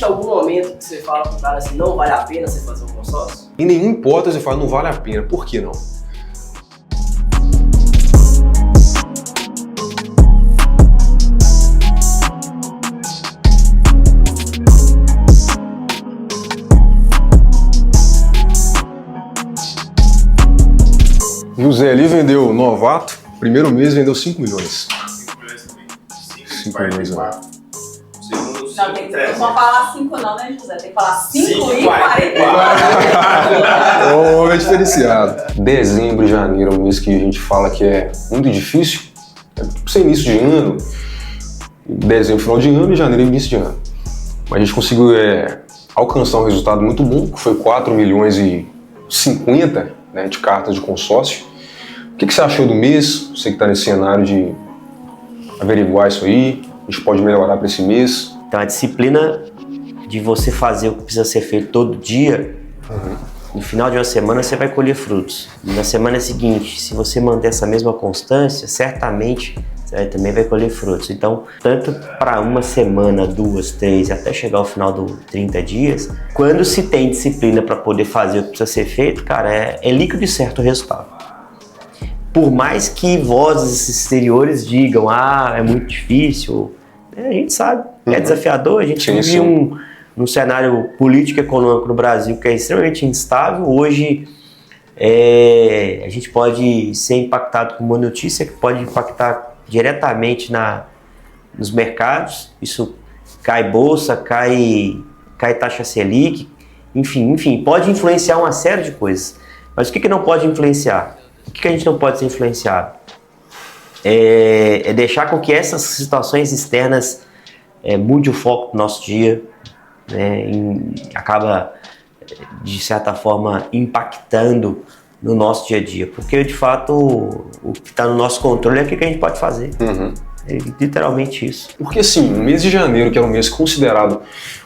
algum momento que você fala pro cara assim, não vale a pena você fazer um consórcio? Em nenhuma hipótese você fala, não vale a pena. Por que não? José ali vendeu novato, primeiro mês vendeu 5 milhões. 5 milhões, né? Não, tem que só falar 5 não, né, José? Tem que falar 5 e 44. O homem é diferenciado. Dezembro e janeiro é um mês que a gente fala que é muito difícil. É ser início de ano, dezembro final de ano e janeiro início de ano. Mas a gente conseguiu alcançar um resultado muito bom, que foi 4 milhões e 50, né, de cartas de consórcio. O que você achou do mês? Você que está nesse cenário de averiguar isso aí, a gente pode melhorar para esse mês. Então a disciplina de você fazer o que precisa ser feito todo dia, no final de uma semana você vai colher frutos. E na semana seguinte, se você manter essa mesma constância, certamente você também vai colher frutos. Então, tanto para uma semana, 2, 3, até chegar ao final dos 30 dias, quando se tem disciplina para poder fazer o que precisa ser feito, cara, é líquido e certo o resultado. Por mais que vozes exteriores digam, é muito difícil, a gente sabe, é desafiador, a gente vive num cenário político e econômico no Brasil que é extremamente instável. Hoje a gente pode ser impactado com uma notícia que pode impactar diretamente nos mercados. Isso cai bolsa, cai taxa Selic, enfim, pode influenciar uma série de coisas. Mas o que não pode influenciar? O que a gente não pode ser influenciado? É deixar com que essas situações externas mude o foco do nosso dia, né, acaba, de certa forma, impactando no nosso dia a dia. Porque, de fato, o que está no nosso controle é o que a gente pode fazer. É literalmente isso. Porque, assim, no mês de janeiro, que era um mês considerado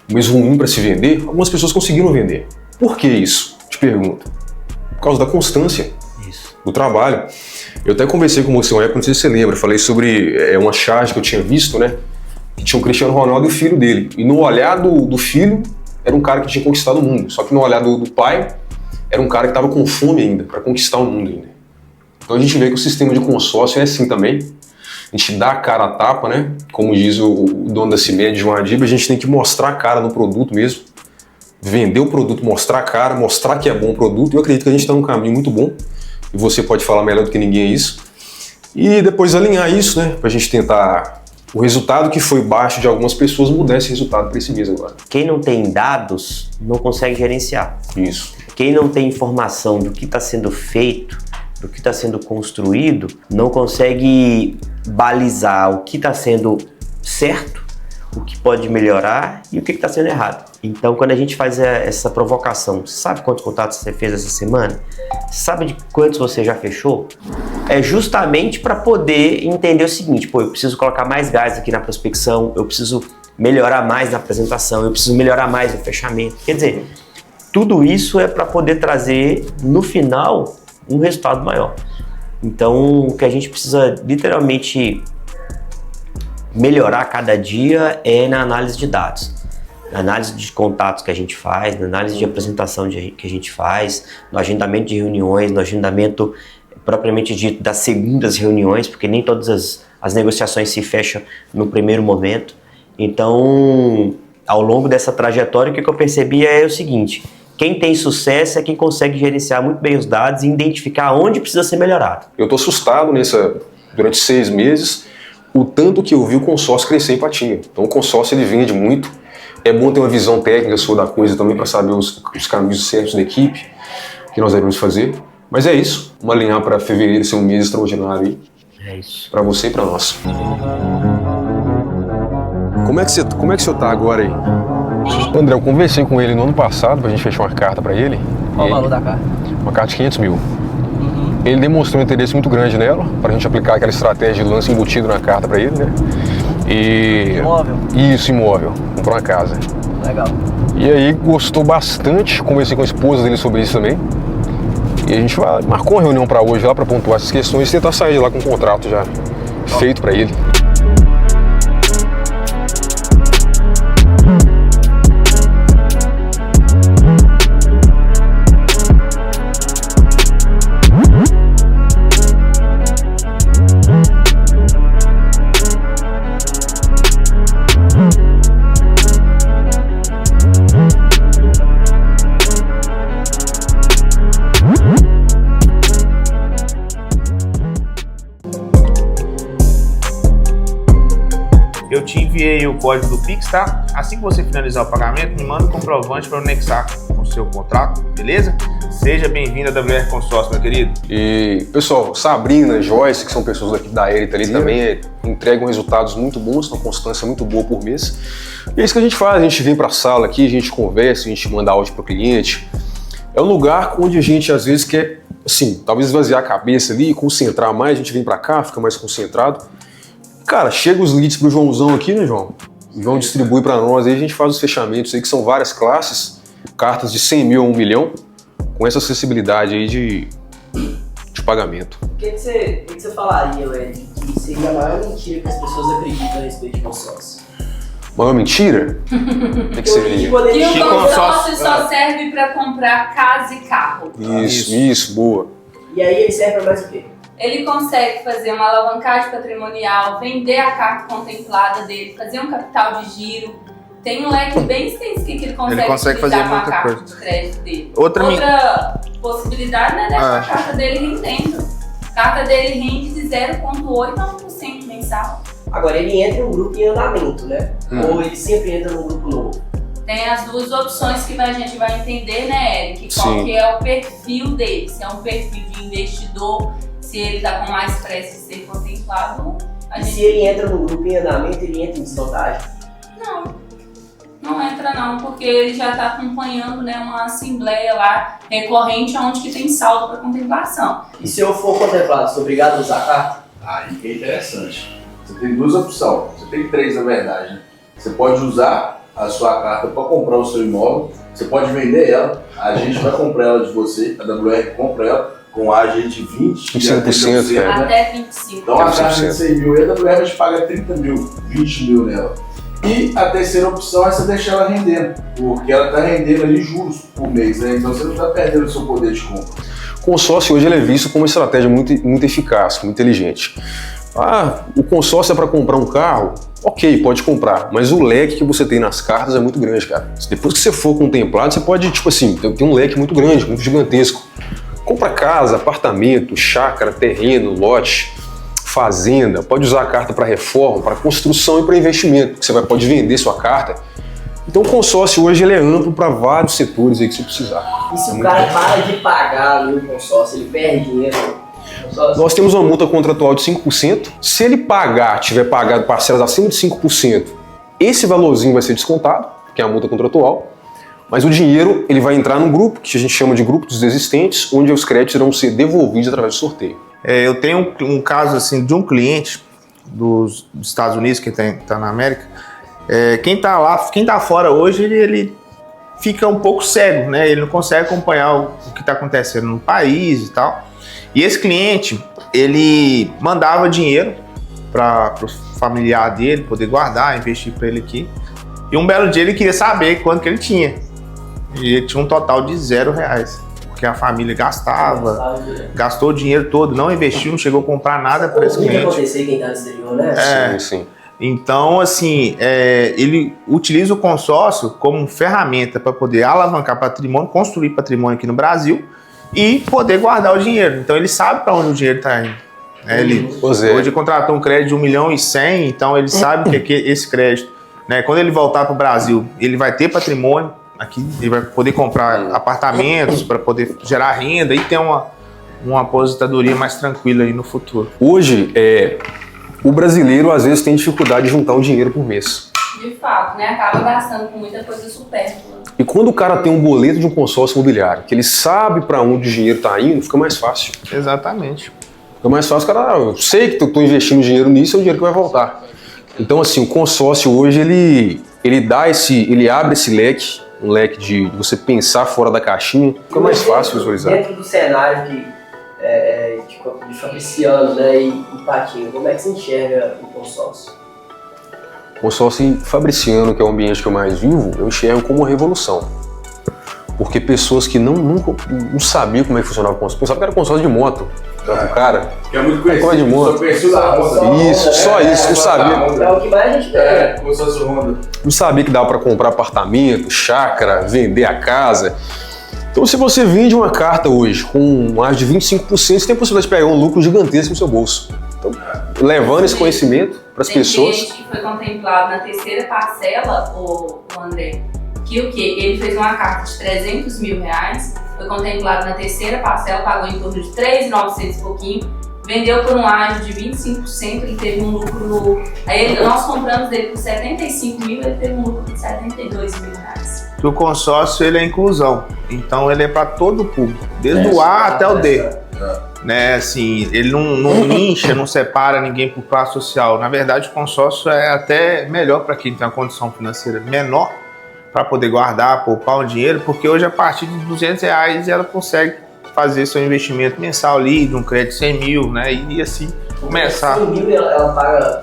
um mês ruim para se vender, algumas pessoas conseguiram vender. Por que isso? Te pergunto. Por causa da constância do trabalho. Eu até conversei com você uma época, não sei se você lembra, falei sobre uma charge que eu tinha visto, né? Que tinha o Cristiano Ronaldo e o filho dele. E no olhar do filho, era um cara que tinha conquistado o mundo. Só que no olhar do pai, era um cara que estava com fome ainda, para conquistar o mundo ainda. Então a gente vê que o sistema de consórcio é assim também. A gente dá a cara a tapa, né? Como diz o dono da CIMED, João Adib, a gente tem que mostrar a cara no produto mesmo. Vender o produto, mostrar a cara, mostrar que é bom o produto. Eu acredito que a gente está num caminho muito bom. E você pode falar melhor do que ninguém isso. E depois alinhar isso, né? Pra gente tentar o resultado que foi baixo de algumas pessoas mudar esse resultado para esse mês agora. Quem não tem dados não consegue gerenciar. Isso. Quem não tem informação do que está sendo feito, do que está sendo construído, não consegue balizar o que está sendo certo, o que pode melhorar e o que está sendo errado. Então, quando a gente faz essa provocação, você sabe quantos contatos você fez essa semana? Você sabe de quantos você já fechou? É justamente para poder entender o seguinte, eu preciso colocar mais gás aqui na prospecção, eu preciso melhorar mais na apresentação, eu preciso melhorar mais no fechamento. Quer dizer, tudo isso é para poder trazer, no final, um resultado maior. Então, o que a gente precisa literalmente melhorar cada dia é na análise de dados. Na análise de contatos que a gente faz, na análise de apresentação que a gente faz, no agendamento de reuniões, no agendamento propriamente dito das segundas reuniões, porque nem todas as negociações se fecham no primeiro momento. Então, ao longo dessa trajetória, o que eu percebi é o seguinte: quem tem sucesso é quem consegue gerenciar muito bem os dados e identificar onde precisa ser melhorado. Eu estou assustado durante 6 meses, o tanto que eu vi o consórcio crescer em Patinga. Então o consórcio ele vende muito. É bom ter uma visão técnica sobre a coisa também para saber os caminhos certos da equipe que nós devemos fazer. Mas é isso, vamos alinhar para fevereiro ser um mês extraordinário aí. É isso. Para você e para nós. Como é que você tá agora aí? André, eu conversei com ele no ano passado pra gente fechar uma carta para ele. Qual o valor da carta? Uma carta de 500 mil. Ele demonstrou um interesse muito grande nela, pra gente aplicar aquela estratégia de lance embutido na carta para ele, né? Imóvel? Isso, imóvel. Comprou uma casa. Legal. E aí gostou bastante, conversei com a esposa dele sobre isso também. E a gente marcou uma reunião para hoje lá para pontuar essas questões e tentar sair de lá com um contrato já feito para ele. Eu te enviei o código do Pix, tá? Assim que você finalizar o pagamento, me manda o comprovante para anexar com o seu contrato, beleza? Seja bem-vindo à WR Consórcio, meu querido. E, pessoal, Sabrina, Joyce, que são pessoas daqui da Érita ali, também entregam resultados muito bons, uma constância muito boa por mês. E é isso que a gente faz, a gente vem para a sala aqui, a gente conversa, a gente manda áudio para o cliente. É um lugar onde a gente, às vezes, quer, assim, talvez esvaziar a cabeça ali, concentrar mais, a gente vem para cá, fica mais concentrado. Cara, chega os leads pro Joãozão aqui, né, João? O João distribui para nós, aí a gente faz os fechamentos aí, que são várias classes, cartas de 100 mil a 1 milhão, com essa acessibilidade aí de pagamento. O que você falaria, Ed, que seria a maior mentira que as pessoas acreditam a respeito de consórcio? Maior mentira? O que seria? Que o consórcio só serve para comprar casa e carro. Isso, boa. E aí ele serve para mais o quê? Ele consegue fazer uma alavancagem patrimonial, vender a carta contemplada dele, fazer um capital de giro. Tem um leque bem extenso que ele consegue fazer com a muita carta coisa de crédito dele. Outra possibilidade é deixar a carta dele rendendo. A carta dele rende de 0,8% a 1% mensal. Agora, ele entra em um grupo em andamento, né? Ou ele sempre entra num grupo novo? Tem as duas opções que a gente vai entender, né, Eric? Qual que é o perfil dele. Se é um perfil de investidor, se ele está com mais pressa de ser contemplado. Se ele entra no grupo em andamento, ele entra em desvantagem? Não entra não, porque ele já está acompanhando, né, uma assembleia lá recorrente onde que tem saldo para contemplação. E se eu for contemplado, sou obrigado a usar a carta? Aí que é interessante. Você tem duas opções, você tem três na verdade, né? Você pode usar a sua carta para comprar o seu imóvel, você pode vender ela, a gente vai comprar ela de você, a WR compra ela com a gente 25%, né? Até 25%. Então a carta de 100 mil e a WR a gente paga 30 mil, 20 mil nela. E a terceira opção é você deixar ela rendendo, porque ela está rendendo ali juros por mês, né? Então você não está perdendo o seu poder de compra. O consórcio hoje ele é visto como uma estratégia muito eficaz, muito inteligente. O consórcio é para comprar um carro? Ok, pode comprar, mas o leque que você tem nas cartas é muito grande, cara. Depois que você for contemplado, você pode, tipo assim, ter um leque muito grande, muito gigantesco. Compra casa, apartamento, chácara, terreno, lote, fazenda, pode usar a carta para reforma, para construção e para investimento, que você pode vender sua carta. Então o consórcio hoje ele é amplo para vários setores aí que você precisar. E se o cara para de pagar ali o consórcio, ele perde dinheiro? Nós temos uma multa contratual de 5%. Se ele tiver pagado parcelas acima de 5%, esse valorzinho vai ser descontado, que é a multa contratual. Mas o dinheiro ele vai entrar num grupo, que a gente chama de grupo dos desistentes, onde os créditos irão ser devolvidos através do sorteio. Eu tenho um caso assim de um cliente dos Estados Unidos que está na América. Quem está fora hoje, ele fica um pouco cego, né? Ele não consegue acompanhar o que está acontecendo no país e tal. E esse cliente, ele mandava dinheiro para o familiar dele poder guardar, investir para ele aqui. E um belo dia ele queria saber quanto que ele tinha. E ele tinha um total de R$0, porque a família gastou o dinheiro todo, não investiu, não chegou a comprar nada para esse cliente. Pode acontecer quem está no exterior, né? Sim. Então, assim, ele utiliza o consórcio como ferramenta para poder alavancar patrimônio, construir patrimônio aqui no Brasil e poder guardar o dinheiro. Então, ele sabe para onde o dinheiro está indo. Ele hoje contratou um crédito de 1,1 milhão, então ele sabe que esse crédito, né, quando ele voltar para o Brasil, ele vai ter patrimônio aqui, ele vai poder comprar apartamentos para poder gerar renda e ter uma aposentadoria mais tranquila aí no futuro. Hoje, o brasileiro às vezes tem dificuldade de juntar um dinheiro por mês. De fato, né? Acaba gastando com muita coisa supérflua. E quando o cara tem um boleto de um consórcio imobiliário, que ele sabe para onde o dinheiro está indo, fica mais fácil. Exatamente. Fica mais fácil, cara, eu sei que eu estou investindo dinheiro nisso, é o dinheiro que vai voltar. Então, assim, o consórcio hoje, ele abre esse leque, um leque de você pensar fora da caixinha, fica mais fácil visualizar. Dentro do cenário de Fabriciano, né, e Patinho, como é que você enxerga o consórcio? O consórcio Fabriciano, que é o ambiente que eu mais vivo, eu enxergo como uma revolução. Porque pessoas que não sabiam como é que funcionava o consórcio, pensavam que era consórcio de moto. O cara, que é muito conhecido, de moto. Só conhecido da Honda. Isso, só isso, não sabia. É o que mais a gente vê. Consórcio Honda. Não sabia que dava para comprar apartamento, chácara, vender a casa. Então, se você vende uma carta hoje com mais de 25%, você tem a possibilidade de pegar um lucro gigantesco no seu bolso. Então, levando esse conhecimento para as pessoas. Tem cliente que foi contemplado na terceira parcela, o André, que o quê? Ele fez uma carta de 300 mil reais, foi contemplado na terceira parcela, pagou em torno de 3.900 e pouquinho, vendeu por um ágio de 25%, ele teve um lucro. Aí nós compramos dele por 75 mil, ele teve um lucro de 72 mil reais. O consórcio ele é inclusão, então ele é para todo o público, desde o A até o D. Né, assim, ele não nicha, não separa ninguém por classe social. Na verdade, o consórcio é até melhor para quem tem uma condição financeira menor, para poder guardar, poupar um dinheiro, porque hoje a partir de R$200 ela consegue fazer seu investimento mensal ali, num crédito de 100 mil, né, e assim começar. 100 mil ela paga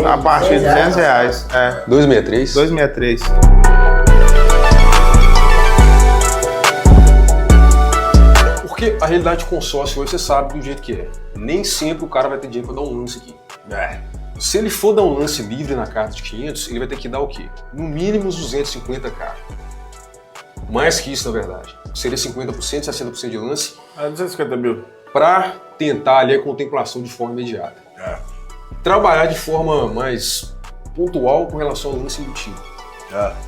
a partir de R$200. É. 263. 263. Porque a realidade de consórcio hoje você sabe do jeito que é. Nem sempre o cara vai ter dinheiro para dar um lance aqui. Se ele for dar um lance livre na carta de 500, ele vai ter que dar o quê? No mínimo uns 250k. Mais que isso, na verdade. Seria 50%, 60% de lance. 250 mil. Para tentar ali a contemplação de forma imediata. Trabalhar de forma mais pontual com relação ao lance embutido.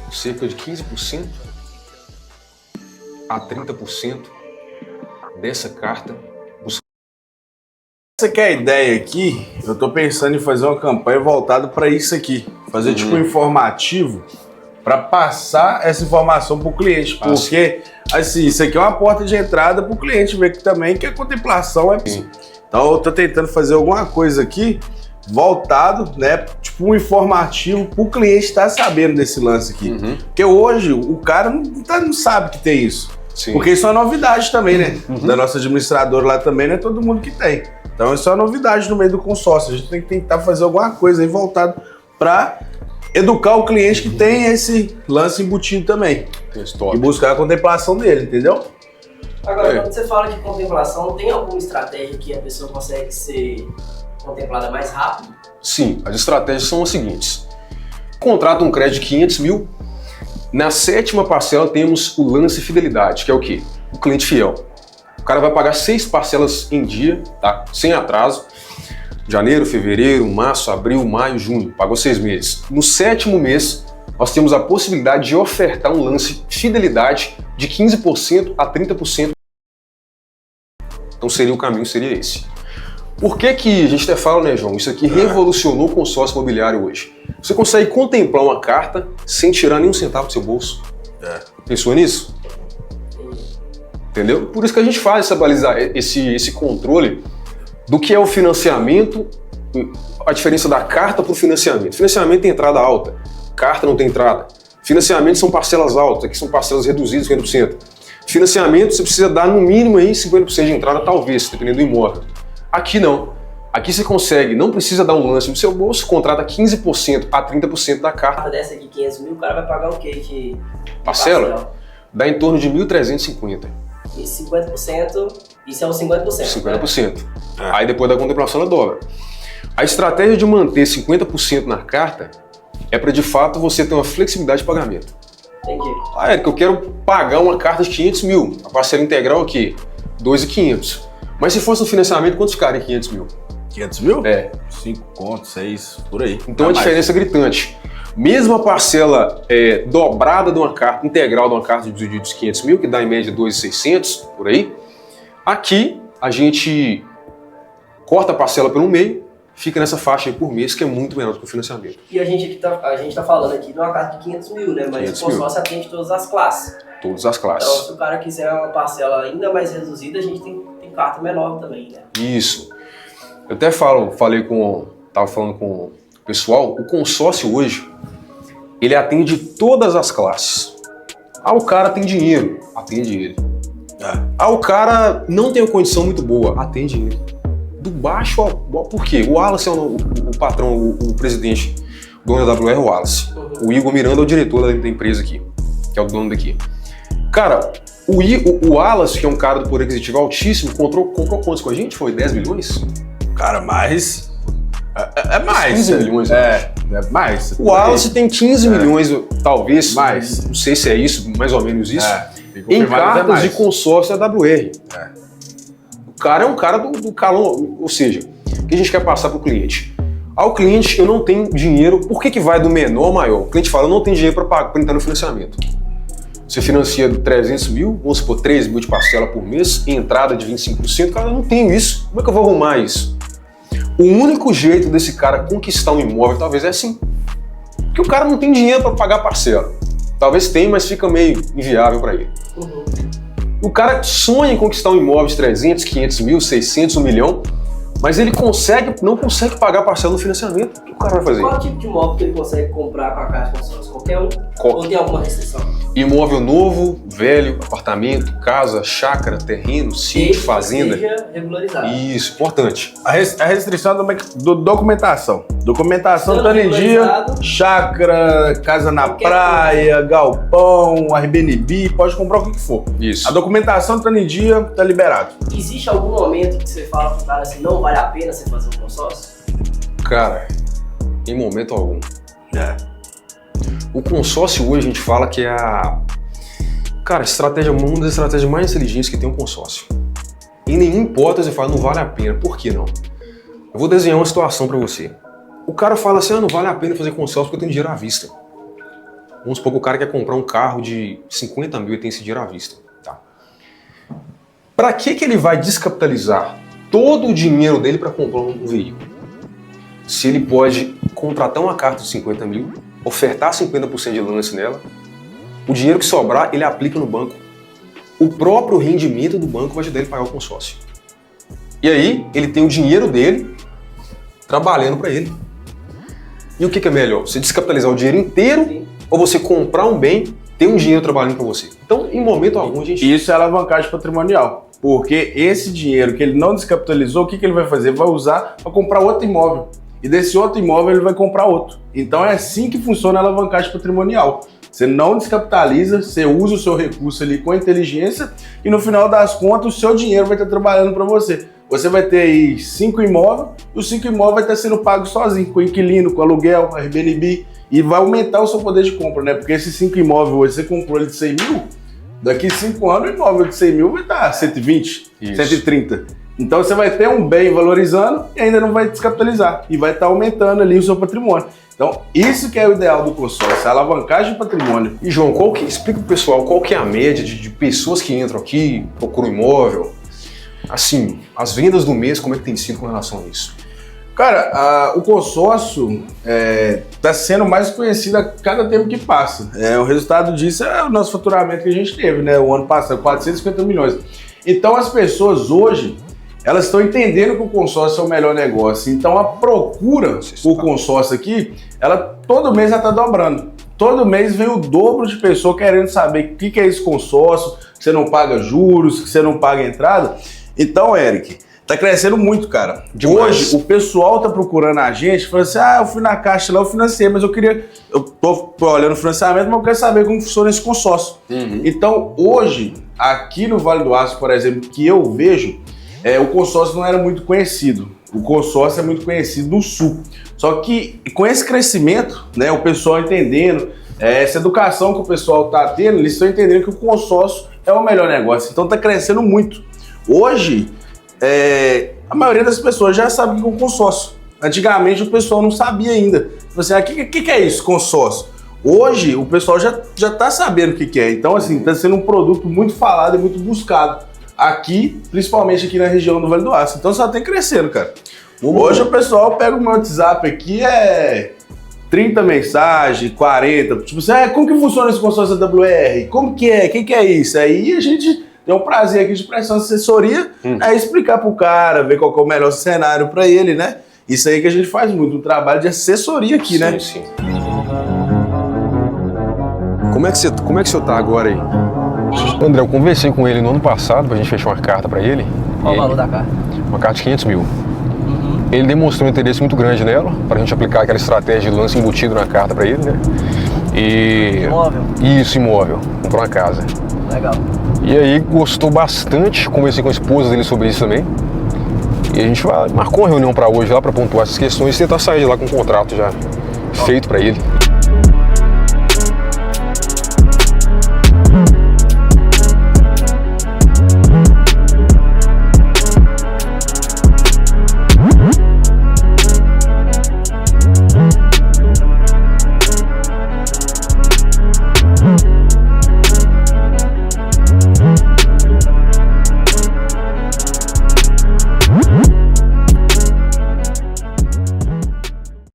Cerca de 15% a 30% dessa carta. Essa que é a ideia aqui, eu tô pensando em fazer uma campanha voltada para isso aqui. Fazer tipo um informativo para passar essa informação pro cliente. Porque, assim, isso aqui é uma porta de entrada pro cliente ver que também que a contemplação é... Então eu tô tentando fazer alguma coisa aqui voltado, né, tipo um informativo pro cliente estar sabendo desse lance aqui. Porque hoje o cara não sabe que tem isso. Sim. Porque isso é uma novidade também, né? Da nossa administradora lá também, não é todo mundo que tem. Então isso é uma novidade no meio do consórcio. A gente tem que tentar fazer alguma coisa aí voltado para educar o cliente que tem esse lance embutido também. E buscar a contemplação dele, entendeu? Agora, quando você fala de contemplação, tem alguma estratégia que a pessoa consegue ser contemplada mais rápido? Sim, as estratégias são as seguintes. Contrata um crédito de 500 mil. Na 7ª parcela temos o lance fidelidade, que é o quê? O cliente fiel. O cara vai pagar 6 parcelas em dia, tá? Sem atraso. Janeiro, fevereiro, março, abril, maio, junho. Pagou 6 meses. No 7º mês, nós temos a possibilidade de ofertar um lance fidelidade de 15% a 30%. Então o caminho seria esse. Por que que a gente até fala, né, João? Isso aqui revolucionou o consórcio imobiliário hoje. Você consegue contemplar uma carta sem tirar nenhum centavo do seu bolso. Pensou nisso? Entendeu? Por isso que a gente faz esse controle do que é o financiamento, a diferença da carta para o financiamento. Financiamento tem entrada alta, carta não tem entrada. Financiamento são parcelas altas, aqui são parcelas reduzidas 50%. Financiamento você precisa dar no mínimo aí 50% de entrada, talvez, dependendo do imóvel. Aqui não. Aqui você consegue, não precisa dar um lance no seu bolso, contrata 15% a 30% da carta. Dessa aqui, 500 mil, o cara vai pagar o quê de parcela? Dá em torno de 1.350. E 50%, isso é os 50%. 50%. Né? Aí depois da contemplação ela dobra. A estratégia de manter 50% na carta é para de fato você ter uma flexibilidade de pagamento. Entendi. Érico, eu quero pagar uma carta de 500 mil. A parcela integral aqui, 2.500. Mas se fosse no financiamento, quanto ficaria 500 mil? 500 mil? 5 contos, 6, por aí. Então a diferença é gritante. Mesmo a parcela dobrada de uma carta, integral de uma carta de 500 mil, que dá em média 2.600, por aí, aqui a gente corta a parcela pelo meio, fica nessa faixa aí por mês, que é muito menor do que o financiamento. E a gente tá falando aqui de uma carta de 500 mil, né? Mas o consórcio atende todas as classes. Todas as classes. Então, se o cara quiser uma parcela ainda mais reduzida, a gente tem carta menor também, né? Isso. Eu até tava falando com o pessoal, o consórcio hoje, ele atende todas as classes. O cara tem dinheiro, atende ele. O cara não tem uma condição muito boa, atende ele. Do baixo ao... Por quê? O Wallace é o patrão, o presidente, o dono da WR é o Wallace. O Igor Miranda é o diretor da empresa aqui, que é o dono daqui. Cara, o Wallace, que é um cara do poder aquisitivo altíssimo, comprou quantos com a gente? Foi 10 milhões? Cara, mais. É mais. 15 milhões, é mais. O Wallace tem 15 milhões, talvez. Mais. Não sei se é isso, mais ou menos isso. Em cartas de consórcio da WR. O cara é um cara do calão. Ou seja, que a gente quer passar para o cliente? Ao cliente, eu não tenho dinheiro, por que vai do menor ao maior? O cliente fala, eu não tenho dinheiro para entrar no financiamento. Você financia 300 mil, vamos supor 3 mil de parcela por mês, entrada de 25%, cara, eu não tenho isso, como é que eu vou arrumar isso? O único jeito desse cara conquistar um imóvel talvez é assim, porque o cara não tem dinheiro para pagar a parcela. Talvez tenha, mas fica meio inviável para ele. O cara sonha em conquistar um imóvel de 300, 500 mil, 600, 1 milhão, mas ele não consegue pagar a parcela no financiamento. O que o cara vai fazer? Qual tipo de imóvel que ele consegue comprar com a Caixa de Consórcio? Qualquer um? Ou tem alguma restrição? Imóvel novo, velho, apartamento, casa, chácara, terreno, sítio, fazenda. Seja regularizado. Isso, importante. A restrição do documentação. Documentação Sendo tá em dia, regularizado. chácara, casa na Qualquer praia, galpão, Airbnb, pode comprar o que for. Isso. A documentação tá em dia, tá liberado. Existe algum momento que você fala pro cara assim, não vale a pena você fazer um consórcio? Cara, em momento algum. O consórcio hoje a gente fala que é uma das estratégias mais inteligentes que tem um consórcio. Em nenhuma hipótese fala, não vale a pena. Por que não? Eu vou desenhar uma situação para você. O cara fala assim, não vale a pena fazer consórcio porque eu tenho dinheiro à vista. Vamos supor que o cara quer comprar um carro de 50 mil e tem esse dinheiro à vista. Tá. Para que ele vai descapitalizar todo o dinheiro dele para comprar um veículo? Se ele pode contratar uma carta de 50 mil, ofertar 50% de lance nela, o dinheiro que sobrar ele aplica no banco. O próprio rendimento do banco vai ajudar ele a pagar o consórcio. E aí ele tem o dinheiro dele trabalhando para ele. E o que é melhor? Você descapitalizar o dinheiro inteiro ou você comprar um bem, ter um dinheiro trabalhando para você? Então, em momento algum, a gente... Isso é alavancagem patrimonial. Porque esse dinheiro que ele não descapitalizou, o que ele vai fazer? Vai usar para comprar outro imóvel. E desse outro imóvel ele vai comprar outro. Então é assim que funciona a alavancagem patrimonial. Você não descapitaliza, você usa o seu recurso ali com inteligência e no final das contas o seu dinheiro vai estar trabalhando para você. Você vai ter aí 5 imóveis e os 5 imóveis vai estar sendo pago sozinho, com inquilino, com aluguel, Airbnb, e vai aumentar o seu poder de compra, né? Porque esses 5 imóveis hoje você comprou ele de 100 mil, daqui 5 anos o imóvel de 100 mil vai estar 120, Isso. 130. Então você vai ter um bem valorizando e ainda não vai descapitalizar. E vai estar aumentando ali o seu patrimônio. Então isso que é o ideal do consórcio, a alavancagem de patrimônio. E João, explica pro pessoal qual que é a média de pessoas que entram aqui, procuram imóvel? Assim, as vendas do mês, como é que tem sido com relação a isso? Cara, o consórcio está sendo mais conhecido a cada tempo que passa. O resultado disso é o nosso faturamento que a gente teve, né? O ano passado, 450 milhões. Então as pessoas hoje, elas estão entendendo que o consórcio é o melhor negócio. Então a procura por consórcio aqui, todo mês ela está dobrando. Todo mês vem o dobro de pessoas querendo saber o que é esse consórcio, que você não paga juros, que você não paga entrada. Então, Eric, tá crescendo muito, cara. Demais. Hoje o pessoal tá procurando a gente, falando assim, eu fui na Caixa lá, eu financei, mas eu tô olhando o financiamento, mas eu quero saber como funciona esse consórcio. Então, hoje, aqui no Vale do Aço, por exemplo, que eu vejo, o consórcio não era muito conhecido. O consórcio é muito conhecido no Sul. Só que com esse crescimento, né, o pessoal entendendo, essa educação que o pessoal está tendo, eles estão entendendo que o consórcio é o melhor negócio. Então está crescendo muito. Hoje, a maioria das pessoas já sabe o que é um consórcio. Antigamente o pessoal não sabia ainda. Você, o que é isso, consórcio? Hoje o pessoal já está sabendo o que é. Então, assim, está sendo um produto muito falado e muito buscado. Aqui, principalmente aqui na região do Vale do Aço. Então só tem crescendo, cara. Hoje o pessoal pega o meu WhatsApp aqui, 30 mensagens, 40. Tipo assim, como que funciona esse consórcio da WR? Como que é? O que é isso? Aí a gente tem um prazer aqui de prestar assessoria, explicar pro cara, ver qual que é o melhor cenário para ele, né? Isso aí que a gente faz muito, um trabalho de assessoria aqui, né? Sim. Como é que o senhor tá agora aí? André, eu conversei com ele no ano passado pra gente fechar uma carta pra ele. Qual o valor da carta? Uma carta de 500 mil. Ele demonstrou um interesse muito grande nela, pra gente aplicar aquela estratégia de lance embutido na carta pra ele, né? Imóvel? Isso, imóvel. Comprou uma casa. Legal. E aí gostou bastante, conversei com a esposa dele sobre isso também. E a gente marcou uma reunião pra hoje lá pra pontuar essas questões e tentar sair de lá com um contrato já feito pra ele.